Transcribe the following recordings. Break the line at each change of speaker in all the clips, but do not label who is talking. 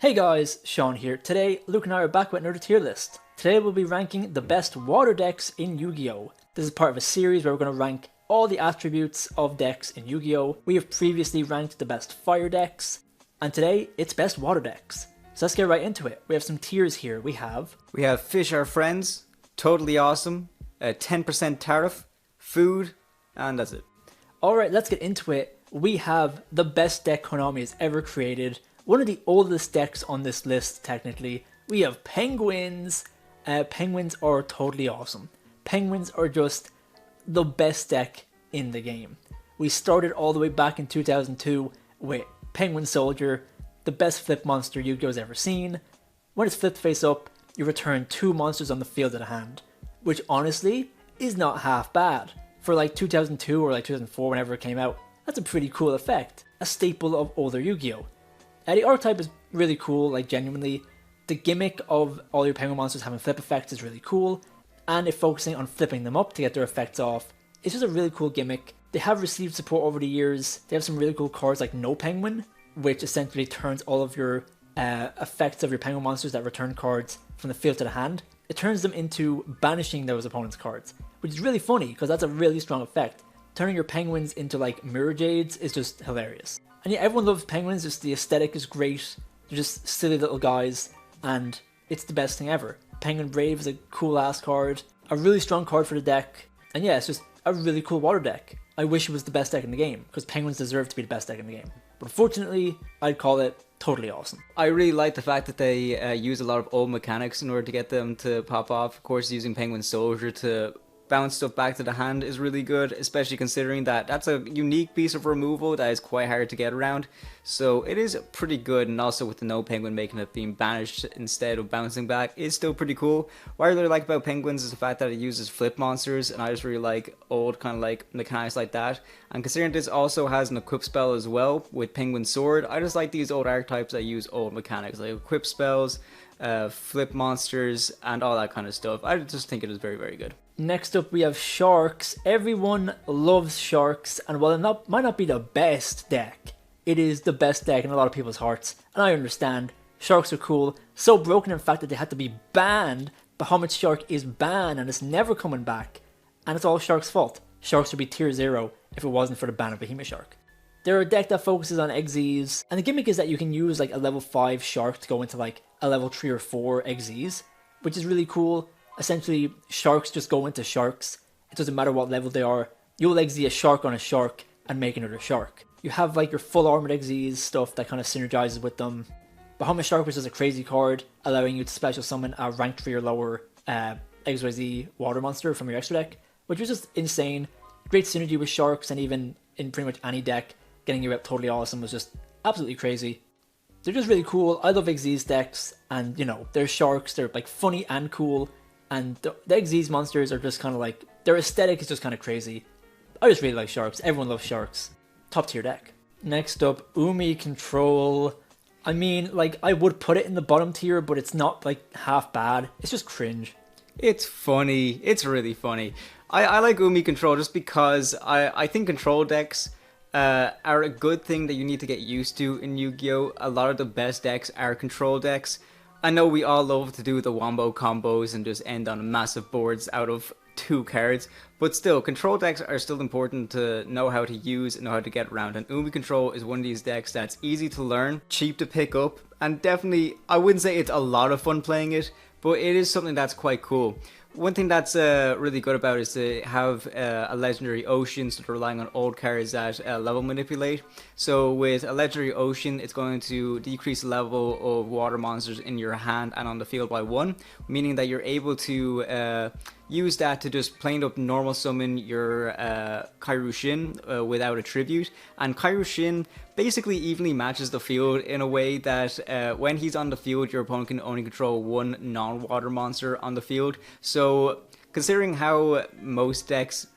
Hey guys, Sean here. Today, Luke and I are back with another tier list. Today we'll be ranking the best water decks in Yu-Gi-Oh! This is part of a series where we're going to rank all the attributes of decks in Yu-Gi-Oh! We have previously ranked the best fire decks, and today it's best water decks. So let's get right into it. We have some tiers here. We have
Fish Are Friends, Totally Awesome, a 10% tariff, Food, and that's it.
Alright, let's get into it. We have the best deck Konami has ever created. One of the oldest decks on this list, technically. We have Penguins. Penguins are totally awesome. Penguins are just the best deck in the game. We started all the way back in 2002 with Penguin Soldier, the best flip monster Yu-Gi-Oh's ever seen. When it's flipped face up, you return 2 monsters on the field of the hand, which honestly is not half bad. For like 2002 or like 2004, whenever it came out, that's a pretty cool effect. A staple of older Yu-Gi-Oh! The archetype is really cool, like genuinely. The gimmick of all your Penguin monsters having flip effects is really cool, and if focusing on flipping them up to get their effects off, it's just a really cool gimmick. They have received support over the years. They have some really cool cards like No Penguin, which essentially turns all of your effects of your Penguin monsters that return cards from the field to the hand. It turns them into banishing those opponent's cards, which is really funny because that's a really strong effect. Turning your Penguins into like Mirrorjades is just hilarious. And yeah, everyone loves Penguins, just the aesthetic is great. They're just silly little guys, and it's the best thing ever. Penguin Brave is a cool ass card, a really strong card for the deck, and yeah, it's just a really cool water deck. I wish it was the best deck in the game, because Penguins deserve to be the best deck in the game. But unfortunately, I'd call it totally awesome.
I really like the fact that they use a lot of old mechanics in order to get them to pop off. Of course, using Penguin Soldier to bounce stuff back to the hand is really good, especially considering that that's a unique piece of removal that is quite hard to get around. So it is pretty good, and also with the No Penguin making it being banished instead of bouncing back is still pretty cool. What I really like about Penguins is the fact that it uses flip monsters, and I just really like old kind of like mechanics like that. And considering this also has an equip spell as well with Penguin Sword, I just like these old archetypes that use old mechanics like equip spells, flip monsters, and all that kind of stuff. I just think it is very, very good.
Next up we have Sharks. Everyone loves Sharks, and while it might not be the best deck, it is the best deck in a lot of people's hearts, and I understand. Sharks are cool, so broken in fact that they had to be banned. Bahamut Shark is banned and it's never coming back, and it's all Shark's fault. Sharks would be tier 0 if it wasn't for the ban of Behemoth Shark. They're a deck that focuses on XZs, and the gimmick is that you can use like a level 5 Shark to go into like a level 3 or 4 XZs, which is really cool. Essentially, Sharks just go into Sharks. It doesn't matter what level they are. You'll XZ a Shark on a Shark and make another Shark. You have like your full armored XZs, stuff that kind of synergizes with them. Bahamut Shark, which is a crazy card, allowing you to special summon a rank 3 or lower XYZ water monster from your extra deck, which is just insane. Great synergy with Sharks, and even in pretty much any deck, getting you up totally awesome was just absolutely crazy. They're just really cool. I love XZ's decks, and you know, they're Sharks, they're like funny and cool. And the XZ's monsters are just kind of like, their aesthetic is just kind of crazy. I just really like Sharks. Everyone loves Sharks. Top tier deck. Next up, Umi Control. I mean, like, I would put it in the bottom tier, but it's not like half bad. It's just cringe.
It's funny. It's really funny. I like Umi Control just because I think control decks are a good thing that you need to get used to in Yu-Gi-Oh! A lot of the best decks are control decks. I know we all love to do the wombo combos and just end on massive boards out of 2 cards, but still, control decks are still important to know how to use and know how to get around, and Umi Control is one of these decks that's easy to learn, cheap to pick up, and definitely, I wouldn't say it's a lot of fun playing it, but it is something that's quite cool. One thing that's really good about it is to have a legendary ocean, so they're relying on old cards that level manipulate. So with a legendary ocean, it's going to decrease the level of water monsters in your hand and on the field by 1, meaning that you're able to use that to just plain up normal summon your Kairu Shin without a tribute. And Kairu Shin basically evenly matches the field in a way that when he's on the field, your opponent can only control 1 non-water monster on the field. So considering how most decks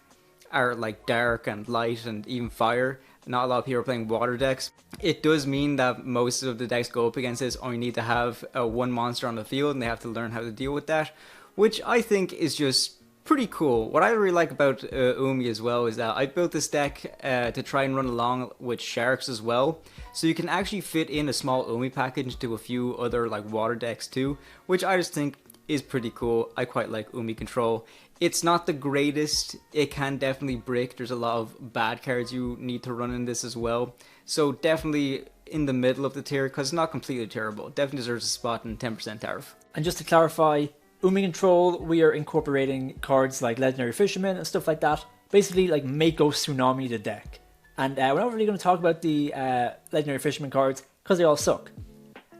are like dark and light and even fire, not a lot of people are playing water decks, it does mean that most of the decks go up against this only need to have 1 monster on the field, and they have to learn how to deal with that, which I think is just pretty cool. What I really like about Umi as well is that I built this deck to try and run along with sharks as well. So you can actually fit in a small Umi package to a few other like water decks too, which I just think is pretty cool. I quite like Umi control. It's not the greatest. It can definitely brick. There's a lot of bad cards you need to run in this as well. So definitely in the middle of the tier because it's not completely terrible. Definitely deserves a spot in 10% tariff.
And just to clarify, Umi control, we are incorporating cards like Legendary Fisherman and stuff like that. Basically, like Mako Tsunami the deck. And we're not really going to talk about the Legendary Fisherman cards because they all suck.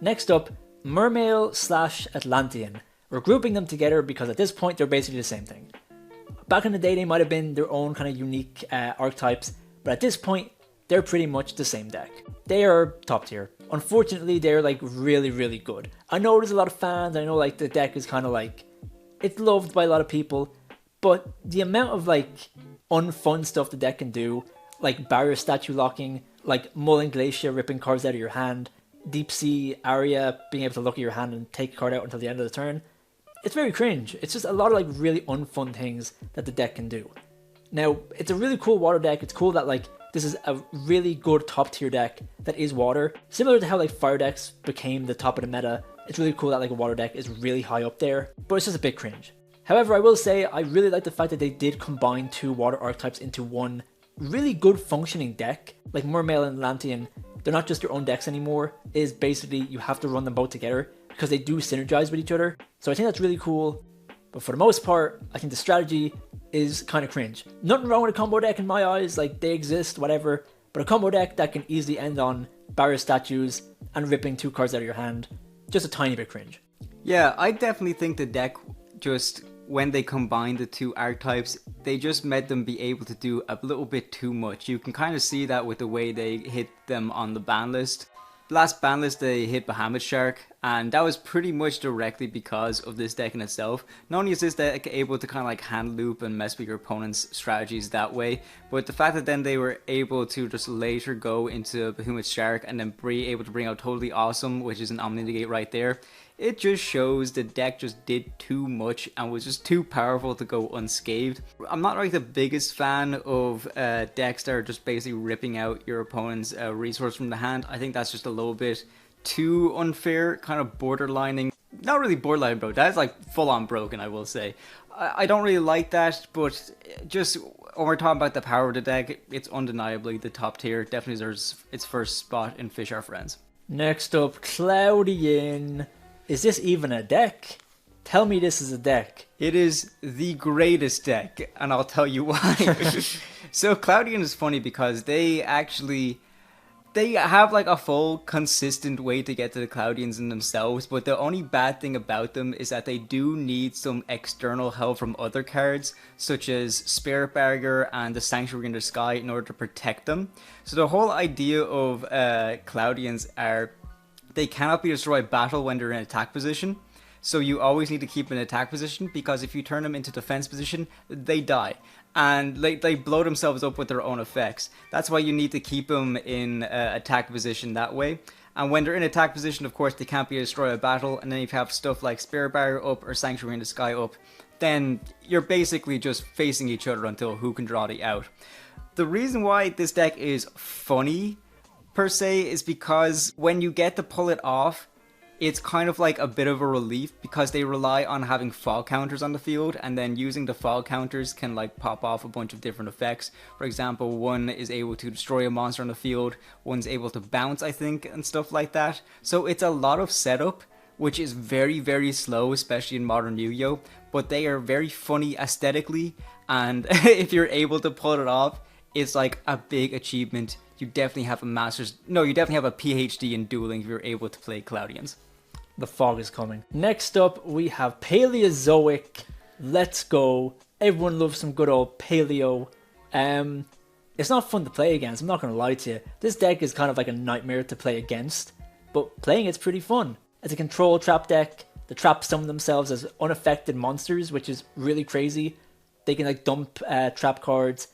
Next up, Mermail / Atlantean. We're grouping them together because at this point they're basically the same thing. Back in the day they might have been their own kind of unique archetypes, but at this point they're pretty much the same deck. They are top tier. Unfortunately, they're like really, really good. I know there's a lot of fans, I know like the deck is kind of like, it's loved by a lot of people, but the amount of like unfun stuff the deck can do, like barrier statue locking, like Mullen Glacier ripping cards out of your hand, Deep Sea Aria being able to look at your hand and take a card out until the end of the turn, it's very cringe. It's just a lot of like really unfun things that the deck can do. Now, it's a really cool water deck. It's cool that like this is a really good top tier deck that is water. Similar to how like fire decks became the top of the meta, it's really cool that like a water deck is really high up there, but it's just a bit cringe. However, I will say I really like the fact that they did combine two water archetypes into one really good functioning deck. Like Mermail and Atlantean, they're not just your own decks anymore. It is basically you have to run them both together because they do synergize with each other. So I think that's really cool. But for the most part, I think the strategy is kind of cringe. Nothing wrong with a combo deck in my eyes, like they exist, whatever. But a combo deck that can easily end on barrier statues and ripping two cards out of your hand, just a tiny bit cringe.
Yeah, I definitely think the deck just, when they combined the two archetypes, they just made them be able to do a little bit too much. You can kind of see that with the way they hit them on the ban list. Last ban list they hit Bahamut Shark, and that was pretty much directly because of this deck in itself. Not only is this deck able to kind of like hand loop and mess with your opponent's strategies that way, but the fact that then they were able to just later go into Bahamut Shark and then be able to bring out Totally Awesome, which is an Omnigate right there. It just shows the deck just did too much and was just too powerful to go unscathed. I'm not like the biggest fan of decks that are just basically ripping out your opponent's resource from the hand. I think that's just a little bit too unfair, kind of borderlining. Not really borderline broke, that's like full on broken, I will say. I don't really like that, but just when we're talking about the power of the deck, it's undeniably the top tier. Definitely deserves its first spot in Fish Are Friends.
Next up, Cloudian. Is this even a deck? Tell me this is a deck.
It is the greatest deck, and I'll tell you why. So Cloudian is funny because they have like a full consistent way to get to the Cloudians in themselves, but the only bad thing about them is that they do need some external help from other cards, such as Spirit Barrier and the Sanctuary in the Sky, in order to protect them. So the whole idea of Cloudians are they cannot be destroyed battle when they're in attack position. So you always need to keep in attack position, because if you turn them into defense position, they die. And they blow themselves up with their own effects. That's why you need to keep them in attack position that way. And when they're in attack position, of course, they can't be destroyed by battle. And then if you have stuff like Spirit Barrier up or Sanctuary in the Sky up, then you're basically just facing each other until who can draw the out. The reason why this deck is funny per se is because when you get to pull it off, it's kind of like a bit of a relief, because they rely on having fog counters on the field, and then using the fog counters can like pop off a bunch of different effects. For example, one is able to destroy a monster on the field, one's able to bounce, I think, and stuff like that. So it's a lot of setup, which is very, very slow, especially in modern Yu-Gi-Oh! But they are very funny aesthetically, and if you're able to pull it off, it's like a big achievement. You definitely have you definitely have a PhD in dueling if you're able to play Cloudians.
The fog is coming. Next up, we have Paleozoic. Let's go. Everyone loves some good old Paleo. It's not fun to play against, I'm not going to lie to you. This deck is kind of like a nightmare to play against, but playing it's pretty fun. It's a control trap deck. The traps summon themselves as unaffected monsters, which is really crazy. They can like dump trap cards.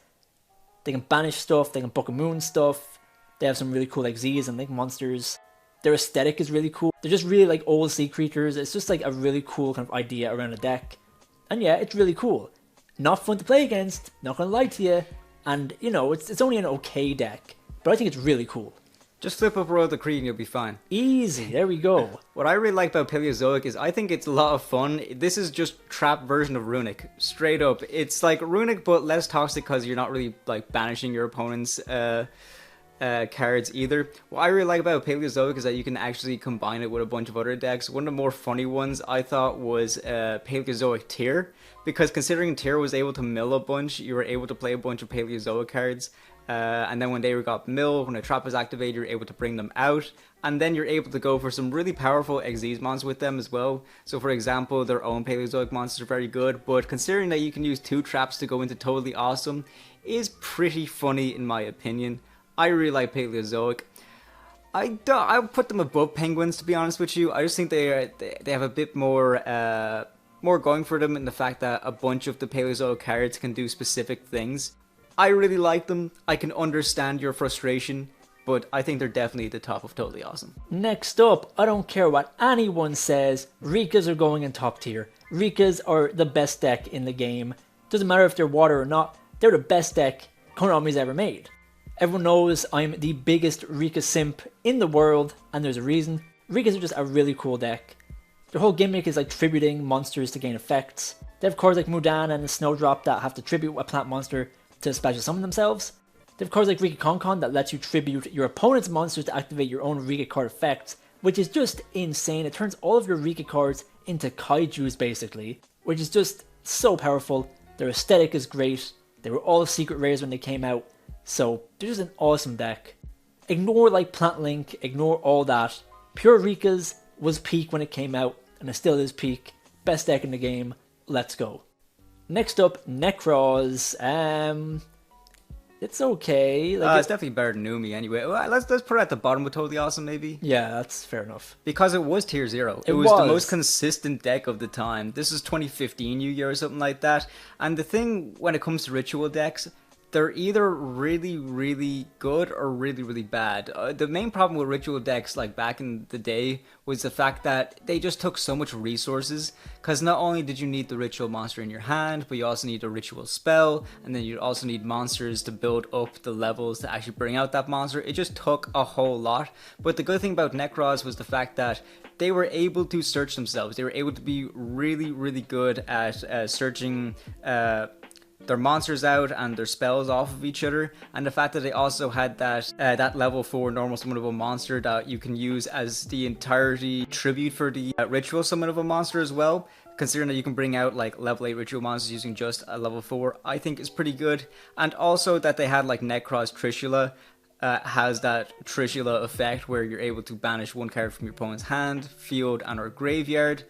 They can banish stuff, they can Book of Moon stuff. They have some really cool like Z's and Link monsters. Their aesthetic is really cool. They're just really like old sea creatures. It's just like a really cool kind of idea around a deck. And yeah, it's really cool. Not fun to play against, not gonna lie to you. And, you know, it's only an okay deck, but I think it's really cool.
Just flip up Royal Decree and you'll be fine.
Easy, there we go.
What I really like about Paleozoic is I think it's a lot of fun. This is just trap version of Runic, straight up. It's like Runic but less toxic because you're not really like banishing your opponent's cards either. What I really like about Paleozoic is that you can actually combine it with a bunch of other decks. One of the more funny ones I thought was Paleozoic Tier, because considering Tier was able to mill a bunch, you were able to play a bunch of Paleozoic cards. And then when they got milled, when a trap is activated, you're able to bring them out. And then you're able to go for some really powerful Xyz monsters with them as well. So for example, their own Paleozoic monsters are very good. But considering that you can use 2 traps to go into totally awesome, is pretty funny in my opinion. I really like Paleozoic. I would put them above Penguins, to be honest with you. I just think they have a bit more going for them in the fact that a bunch of the Paleozoic cards can do specific things. I really like them. I can understand your frustration, but I think they're definitely at the top of totally awesome.
Next up, I don't care what anyone says, Rikkas are going in top tier. Rikkas are the best deck in the game. Doesn't matter if they're water or not, they're the best deck Konami's ever made. Everyone knows I'm the biggest Rikka simp in the world, and there's a reason. Rikkas are just a really cool deck. Their whole gimmick is like tributing monsters to gain effects. They have cards like Mudan and Snowdrop that have to tribute a plant monster to special summon themselves. They have cards like Rikka Konkon that lets you tribute your opponent's monsters to activate your own Rikka card effects, which is just insane. It turns all of your Rikka cards into kaijus basically, which is just so powerful. Their aesthetic is great. They were all secret rares when they came out, so they're just an awesome deck. Ignore like Plant Link, ignore all that. Pure Rikkas was peak when it came out, and it still is peak. Best deck in the game. Let's go. Next up, Nekros. It's okay. Like
It's definitely better than Umi anyway. Well, let's put it at the bottom with Totally Awesome maybe.
Yeah, that's fair enough.
Because it was tier 0. It was the most consistent deck of the time. This is 2015 Yu-Gi-Oh! Or something like that. And the thing when it comes to ritual decks, they're either really, really good or really, really bad. The main problem with ritual decks, like back in the day, was the fact that they just took so much resources. Because not only did you need the ritual monster in your hand, but you also need a ritual spell, and then you also need monsters to build up the levels to actually bring out that monster. It just took a whole lot. But the good thing about Nekros was the fact that they were able to search themselves. They were able to be really, really good at searching their monsters out and their spells off of each other, and the fact that they also had that level 4 normal summonable monster that you can use as the entirety tribute for the ritual summonable monster as well, considering that you can bring out like level 8 ritual monsters using just a level 4, I think is pretty good. And also that they had like Nekros Trishula has that Trishula effect where you're able to banish one card from your opponent's hand, field, and or graveyard,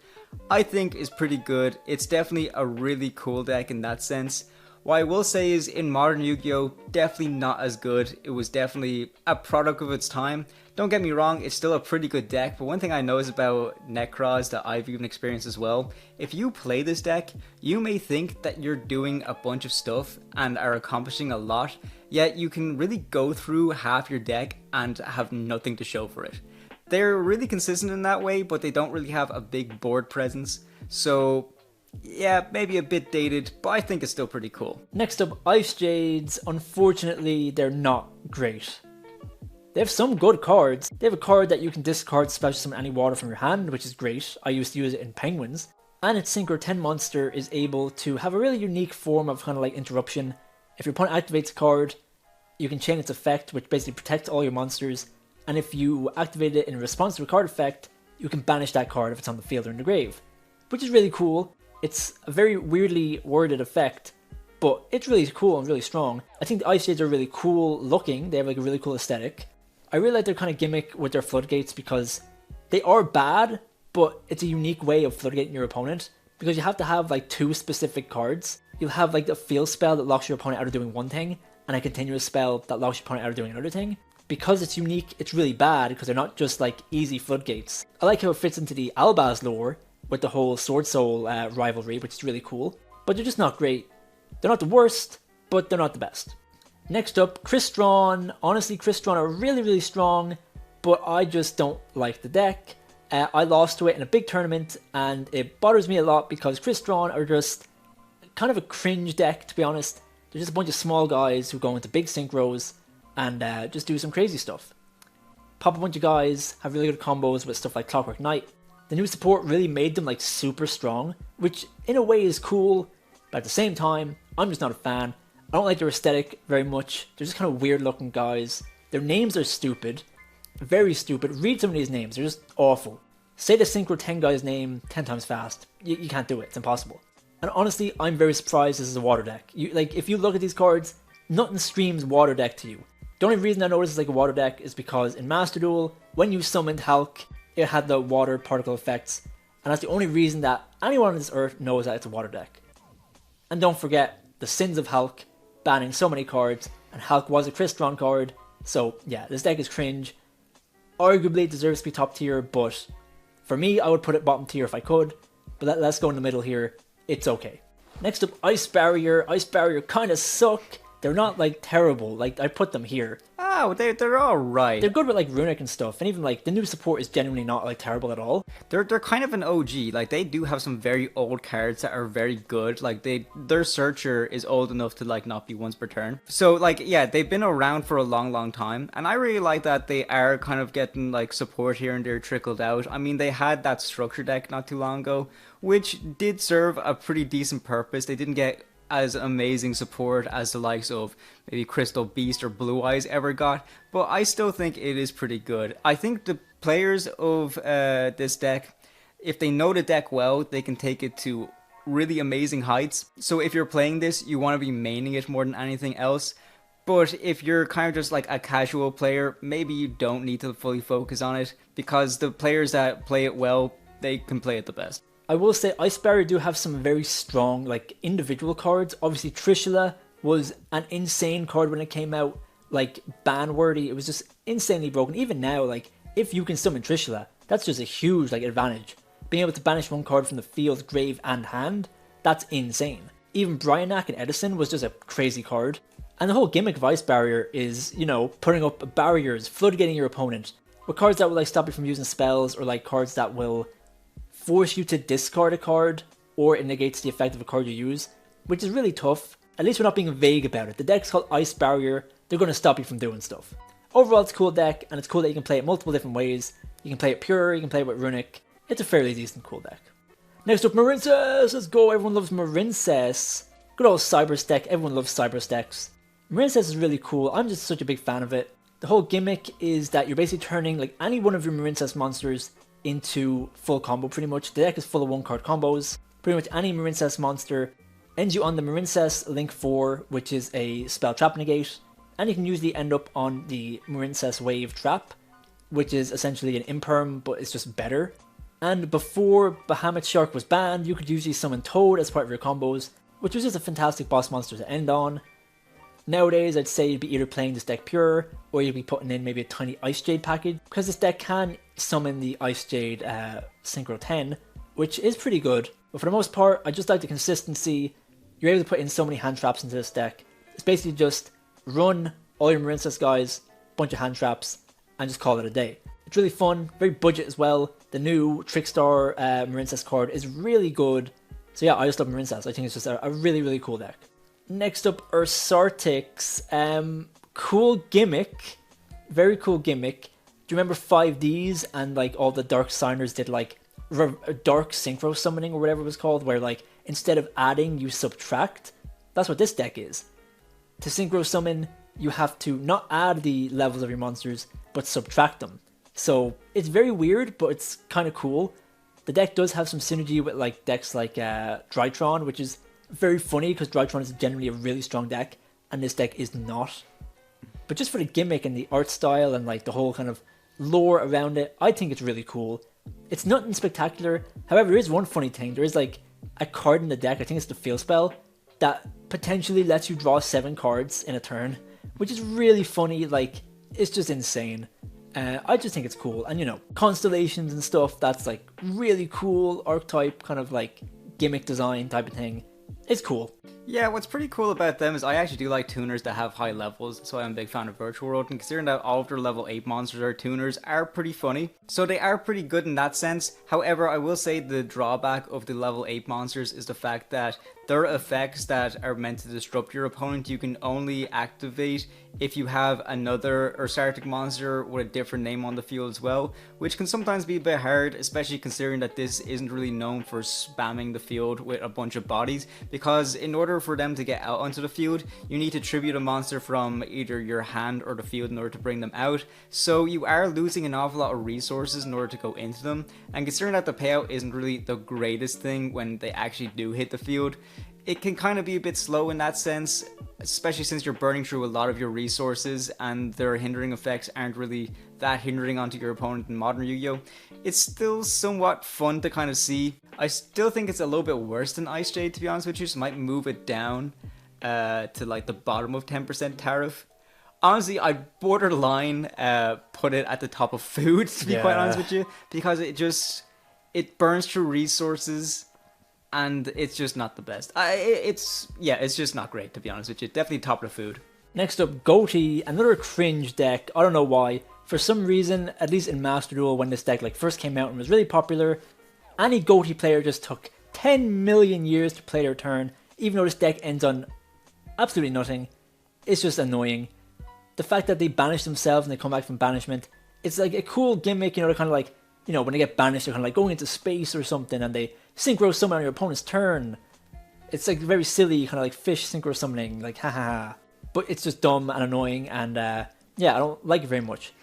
I think is pretty good. It's definitely a really cool deck in that sense. What I will say is, in modern Yu-Gi-Oh, definitely not as good. It was definitely a product of its time. Don't get me wrong, it's still a pretty good deck, but one thing I know is about Nekros that I've even experienced as well, if you play this deck, you may think that you're doing a bunch of stuff and are accomplishing a lot, yet you can really go through half your deck and have nothing to show for it. They're really consistent in that way, but they don't really have a big board presence, so yeah, maybe a bit dated, but I think it's still pretty cool.
Next up, Icejades. Unfortunately, they're not great. They have some good cards. They have a card that you can discard special summon any water from your hand, which is great. I used to use it in Penguins. And its Synchro 10 monster is able to have a really unique form of kind of like interruption. If your opponent activates a card, you can chain its effect, which basically protects all your monsters. And if you activate it in response to a card effect, you can banish that card if it's on the field or in the grave. Which is really cool. It's a very weirdly worded effect, but it's really cool and really strong. I think the Icejades are really cool looking. They have like a really cool aesthetic. I really like their kind of gimmick with their floodgates because they are bad, but it's a unique way of floodgating your opponent because you have to have like 2 specific cards. You'll have like a field spell that locks your opponent out of doing one thing and a continuous spell that locks your opponent out of doing another thing. Because it's unique, it's really bad because they're not just like easy floodgates. I like how it fits into the Albaz lore with the whole Sword Soul rivalry, which is really cool. But they're just not great. They're not the worst, but they're not the best. Next up, Crystron. Honestly, Crystron are really, really strong, but I just don't like the deck. I lost to it in a big tournament, and it bothers me a lot because Crystron are just kind of a cringe deck, to be honest. They're just a bunch of small guys who go into big synchros and just do some crazy stuff. Pop a bunch of guys, have really good combos with stuff like Clockwork Knight. The new support really made them like super strong, which in a way is cool, but at the same time, I'm just not a fan. I don't like their aesthetic very much. They're just kind of weird looking guys. Their names are stupid. Very stupid. Read some of these names, they're just awful. Say the Synchro 10 guy's name 10 times fast. You can't do it, it's impossible. And honestly, I'm very surprised this is a water deck. If you look at these cards, nothing screams water deck to you. The only reason I notice it's like a water deck is because in Master Duel, when you summoned Hulk, it had the water particle effects, and that's the only reason that anyone on this earth knows that it's a water deck. And don't forget, the sins of Hulk, banning so many cards, and Hulk was a Crystron card, so yeah, this deck is cringe. Arguably it deserves to be top tier, but for me, I would put it bottom tier if I could, but let's go in the middle here, it's okay. Next up, Ice Barrier. Ice Barrier kinda suck. They're not like terrible, like I put them here.
Oh, they're alright.
They're good with like Runic and stuff, and even like the new support is genuinely not like terrible at all.
They're kind of an OG, like they do have some very old cards that are very good, like their Searcher is old enough to like not be once per turn. So like yeah, they've been around for a long time, and I really like that they are kind of getting like support here and there trickled out. I mean, they had that structure deck not too long ago, which did serve a pretty decent purpose. They didn't get as amazing support as the likes of maybe Crystal Beast or Blue Eyes ever got, but I still think it is pretty good. I think the players of this deck, if they know the deck well, they can take it to really amazing heights. So if you're playing this, you want to be maining it more than anything else. But if you're kind of just like a casual player, maybe you don't need to fully focus on it, because the players that play it well, they can play it the best.
I will say Ice Barrier do have some very strong like individual cards. Obviously Trishula was an insane card when it came out, like ban worthy. It was just insanely broken. Even now, like if you can summon Trishula, that's just a huge like advantage. Being able to banish one card from the field, grave and hand, that's insane. Even Bryanak and Edison was just a crazy card. And the whole gimmick of Ice Barrier is, you know, putting up barriers, floodgating your opponent with cards that will like stop you from using spells, or like cards that will force you to discard a card, or it negates the effect of a card you use, which is really tough. At least we're not being vague about it. The deck's called Ice Barrier, they're going to stop you from doing stuff. Overall, it's a cool deck, and it's cool that you can play it multiple different ways. You can play it pure, you can play it with Runic. It's a fairly decent cool deck. Next up, Marincess! Let's go, everyone loves Marincess. Good old Cyber deck, everyone loves Cyber decks. Marincess is really cool, I'm just such a big fan of it. The whole gimmick is that you're basically turning like any one of your Marincess monsters into full combo pretty much. The deck is full of 1-card combos. Pretty much any Marincess monster ends you on the Marincess Link 4, which is a spell trap negate, and you can usually end up on the Marincess Wave Trap, which is essentially an imperm, but it's just better. And before Bahamut Shark was banned, you could usually summon Toad as part of your combos, which was just a fantastic boss monster to end on. Nowadays, I'd say you'd be either playing this deck pure, or you'd be putting in maybe a tiny Icejade package, because this deck can summon the Icejade Synchro 10, which is pretty good. But for the most part, I just like the consistency. You're able to put in so many hand traps into this deck. It's basically just run all your Marincess guys, bunch of hand traps, and just call it a day. It's really fun, very budget as well. The new Trickstar Marincess card is really good. So yeah, I just love Marincess. I think it's just a really cool deck. Next up, Ursarctic's cool gimmick, very cool gimmick. Do you remember 5Ds and like all the Dark Signers did like Dark Synchro Summoning or whatever it was called, where like instead of adding you subtract? That's what this deck is. To Synchro Summon, you have to not add the levels of your monsters, but subtract them. So it's very weird, but it's kind of cool. The deck does have some synergy with like decks like Drytron, which is very funny because Drytron is generally a really strong deck, and this deck is not. But just for the gimmick and the art style and like the whole kind of lore around it, I think it's really cool. It's nothing spectacular. However, there is one funny thing. There is like a card in the deck, I think it's the Feel Spell, that potentially lets you draw 7 cards in a turn, which is really funny. Like, it's just insane. I just think it's cool. And you know, constellations and stuff, that's like really cool archetype kind of like gimmick design type of thing. It's cool.
Yeah, what's pretty cool about them is I actually do like tuners that have high levels, so I'm a big fan of Virtual World, and considering that all of their level 8 monsters are tuners are pretty funny. So they are pretty good in that sense. However, I will say the drawback of the level 8 monsters is the fact that There are effects that are meant to disrupt your opponent you can only activate if you have another Ursarctic monster with a different name on the field as well, which can sometimes be a bit hard, especially considering that this isn't really known for spamming the field with a bunch of bodies, because in order for them to get out onto the field, you need to tribute a monster from either your hand or the field in order to bring them out, so you are losing an awful lot of resources in order to go into them, and considering that the payout isn't really the greatest thing when they actually do hit the field, it can kind of be a bit slow in that sense, especially since you're burning through a lot of your resources and their hindering effects aren't really that hindering onto your opponent in modern Yu-Gi-Oh! It's still somewhat fun to kind of see. I still think it's a little bit worse than Icejade, to be honest with you, so I might move it down to like the bottom of 10% tariff. Honestly, I'd borderline put it at the top of food, to be quite honest with you, because it burns through resources. And it's just not the best. It's just not great, to be honest with you. Definitely top of the food.
Next up, Ghoti, another cringe deck. I don't know why. For some reason, at least in Master Duel, when this deck like first came out and was really popular, any Ghoti player just took 10 million years to play their turn, even though this deck ends on absolutely nothing. It's just annoying. The fact that they banish themselves and they come back from banishment, it's like a cool gimmick, you know, they're kind of like, you know, when they get banished, they're kind of like going into space or something, and they synchro summon on your opponent's turn. It's like very silly, kind of like fish synchro summoning, like haha. But it's just dumb and annoying, and yeah, I don't like it very much.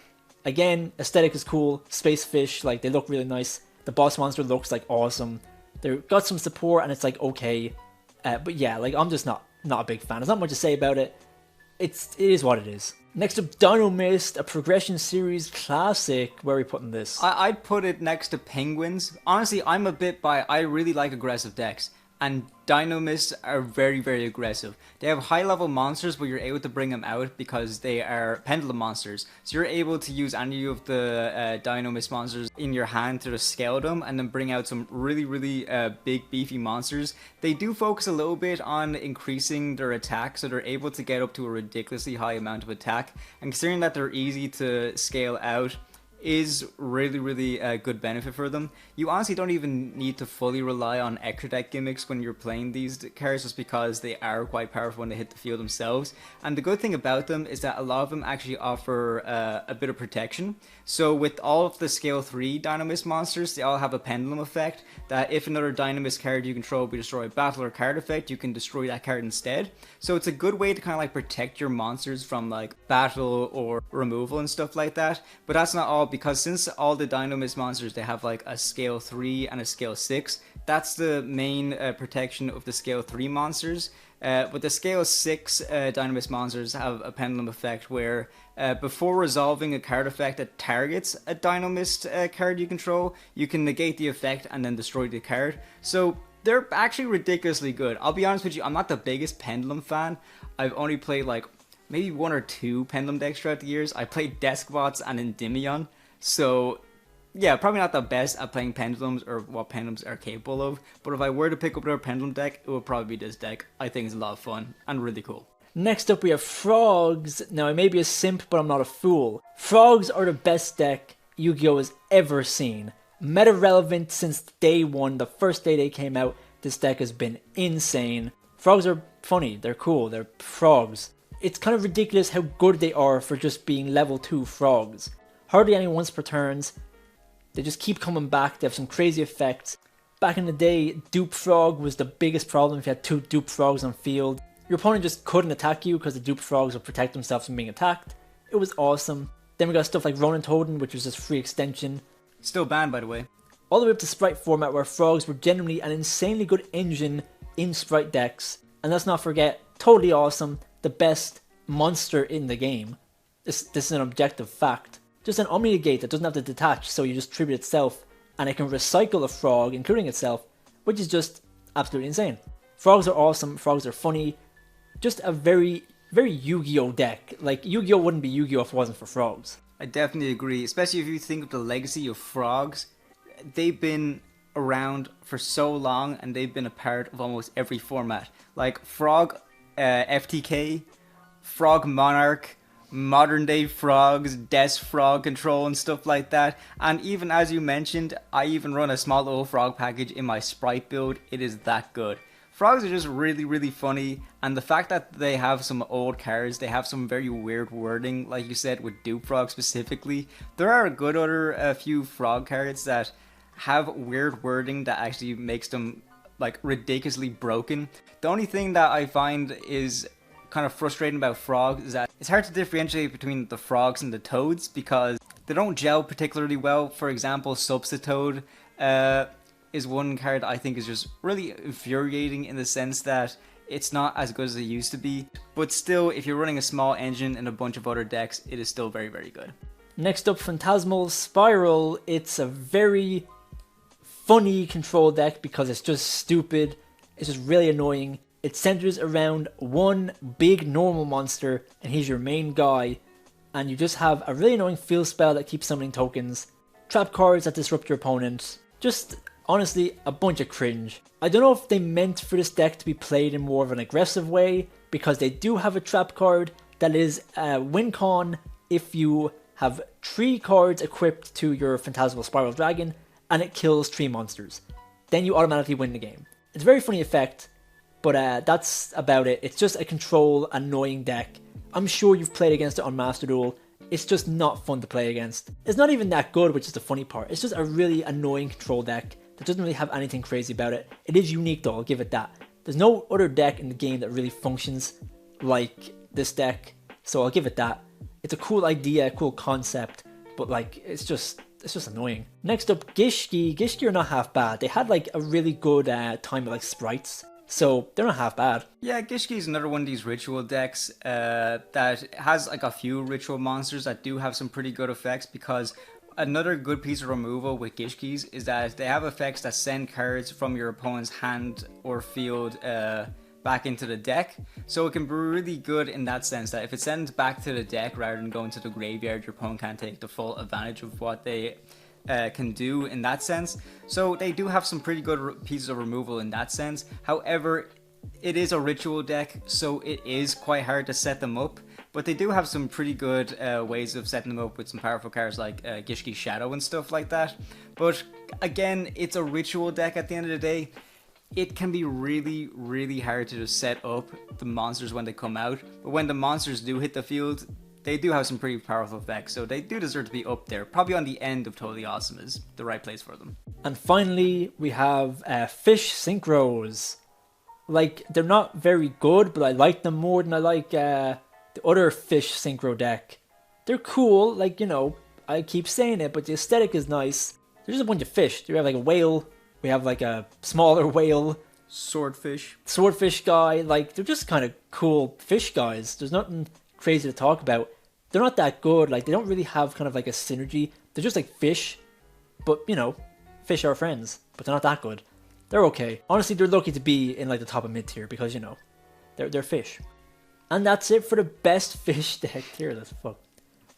Again, aesthetic is cool, space fish, like they look really nice. The boss monster looks like awesome. They've got some support, and it's like okay. But yeah, like I'm just not a big fan. There's not much to say about it. It is what it is. Next up, Dinomist, a progression series classic. Where are we putting this?
I'd put it next to Penguins. Honestly, I really like aggressive decks. And Dinomists are very, very aggressive. They have high level monsters, but you're able to bring them out because they are pendulum monsters. So you're able to use any of the Dinomist monsters in your hand to just scale them and then bring out some really, really big, beefy monsters. They do focus a little bit on increasing their attack, so they're able to get up to a ridiculously high amount of attack. And considering that they're easy to scale out, is really, really a good benefit for them. You honestly don't even need to fully rely on extra deck gimmicks when you're playing these cards, just because they are quite powerful when they hit the field themselves. And the good thing about them is that a lot of them actually offer a bit of protection. So with all of the scale 3 Dinomist monsters, they all have a pendulum effect, that if another Dinomist card you control be destroyed battle or card effect, you can destroy that card instead. So it's a good way to kind of like protect your monsters from like battle or removal and stuff like that. But that's not all, because since all the Dinomist monsters, they have like a scale 3 and a scale 6, that's the main protection of the scale 3 monsters. But the scale 6 Dinomist monsters have a pendulum effect where before resolving a card effect that targets a Dinomist card you control, you can negate the effect and then destroy the card. So they're actually ridiculously good. I'll be honest with you, I'm not the biggest Pendulum fan. I've only played like maybe 1 or 2 Pendulum decks throughout the years. I played Deskbots and Endymion. So yeah, probably not the best at playing Pendulums or what Pendulums are capable of. But if I were to pick up another Pendulum deck, it would probably be this deck. I think it's a lot of fun and really cool.
Next up we have Frogs. Now I may be a simp, but I'm not a fool. Frogs are the best deck Yu-Gi-Oh! Has ever seen. Meta relevant since day one, the first day they came out. This deck has been insane. Frogs are funny, they're cool, they're frogs. It's kind of ridiculous how good they are for just being level 2 frogs. Hardly any once per turns. They just keep coming back. They have some crazy effects. Back in the day, dupe frog was the biggest problem if you had 2 dupe frogs on field. Your opponent just couldn't attack you because the dupe frogs would protect themselves from being attacked. It was awesome. Then we got stuff like Ronin Totem, which was just free extension.
Still banned, by the way.
All the way up to Sprite format, where frogs were generally an insanely good engine in Sprite decks. And let's not forget, totally awesome, the best monster in the game. This is an objective fact. Just an Omni Negate that doesn't have to detach, so you just tribute itself, and it can recycle a frog, including itself, which is just absolutely insane. Frogs are awesome, frogs are funny, just a very, very Yu-Gi-Oh! Deck. Like, Yu-Gi-Oh! Wouldn't be Yu-Gi-Oh! If it wasn't for frogs.
I definitely agree, especially if you think of the legacy of frogs. They've been around for so long, and they've been a part of almost every format. Like, Frog FTK, Frog Monarch, modern day frogs, desk frog control and stuff like that. And even as you mentioned, I even run a small little frog package in my Sprite build. It is that good. Frogs are just really, really funny, and the fact that they have some old cards, they have some very weird wording, like you said, with Dupe Frog specifically. There are a good other few frog cards that have weird wording that actually makes them like ridiculously broken. The only thing that I find is kind of frustrating about frogs is that it's hard to differentiate between the frogs and the toads because they don't gel particularly well. For example, Substitoad is one card I think is just really infuriating in the sense that it's not as good as it used to be, but still, if you're running a small engine and a bunch of other decks, it is still very, very good.
Next up, Phantasm Spiral. It's a very funny control deck because it's just stupid. It's just really annoying. It centers around one big normal monster, and he's your main guy, and you just have a really annoying field spell that keeps summoning tokens, trap cards that disrupt your opponent. Just honestly, a bunch of cringe. I don't know if they meant for this deck to be played in more of an aggressive way, because they do have a trap card that is a win con if you have 3 cards equipped to your Phantasmal Spiral Dragon, and it kills 3 monsters. Then you automatically win the game. It's a very funny effect, but that's about it. It's just a control annoying deck. I'm sure you've played against it on Master Duel. It's just not fun to play against. It's not even that good, which is the funny part. It's just a really annoying control deck that doesn't really have anything crazy about it. It is unique though, I'll give it that. There's no other deck in the game that really functions like this deck, so I'll give it that. It's a cool idea, a cool concept, but like, it's just annoying. Next up, Gishki. Gishki are not half bad. They had like a really good time with like sprites, so they're not half bad.
Yeah, Gishki is another one of these ritual decks that has like a few ritual monsters that do have some pretty good effects, because another good piece of removal with Gishkis is that they have effects that send cards from your opponent's hand or field back into the deck. So it can be really good in that sense that if it sends back to the deck rather than going to the graveyard, your opponent can't take the full advantage of what they can do in that sense. So they do have some pretty good pieces of removal in that sense. However, it is a ritual deck, so it is quite hard to set them up. But they do have some pretty good ways of setting them up with some powerful cards like Gishki Shadow and stuff like that. But again, it's a ritual deck at the end of the day. It can be really, really hard to just set up the monsters when they come out. But when the monsters do hit the field, they do have some pretty powerful effects. So they do deserve to be up there. Probably on the end of Totally Awesome is the right place for them.
And finally, we have Fish Synchros. Like, they're not very good, but I like them more than I like the other Fish Synchro deck. They're cool, like, you know, I keep saying it, but the aesthetic is nice. There's just a bunch of fish. We have like a whale, we have like a smaller whale. Swordfish guy, like, they're just kind of cool fish guys. There's nothing crazy to talk about. They're not that good, like, they don't really have kind of like a synergy. They're just like fish, but, you know, fish are friends, but they're not that good. They're okay. Honestly, they're lucky to be in like the top of mid tier because, you know, they're fish. And that's it for the best fish deck tier list. Fuck.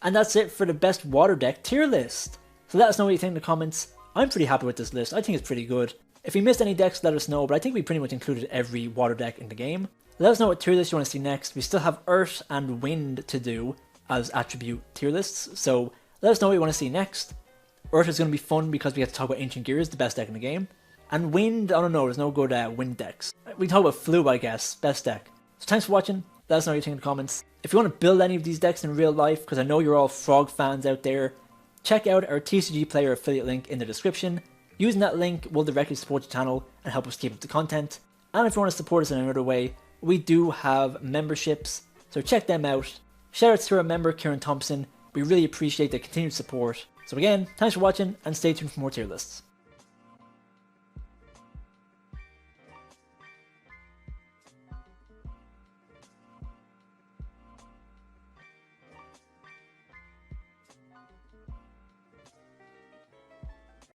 And that's it for the best water deck tier list. So let us know what you think in the comments. I'm pretty happy with this list. I think it's pretty good. If we missed any decks, let us know, but I think we pretty much included every water deck in the game. Let us know what tier list you want to see next. We still have Earth and Wind to do as attribute tier lists, so let us know what you want to see next. Earth is going to be fun because we have to talk about Ancient Gears, the best deck in the game. And Wind, I don't know, there's no good Wind decks. We can talk about Flu, I guess, best deck. So thanks for watching. Let us know what you think in the comments. If you want to build any of these decks in real life, because I know you're all Frog fans out there, check out our TCG Player affiliate link in the description. Using that link will directly support the channel and help us keep up the content. And if you want to support us in another way, we do have memberships, so check them out. Shoutouts to our member Kieran Thompson. We really appreciate the continued support. So again, thanks for watching and stay tuned for more tier lists.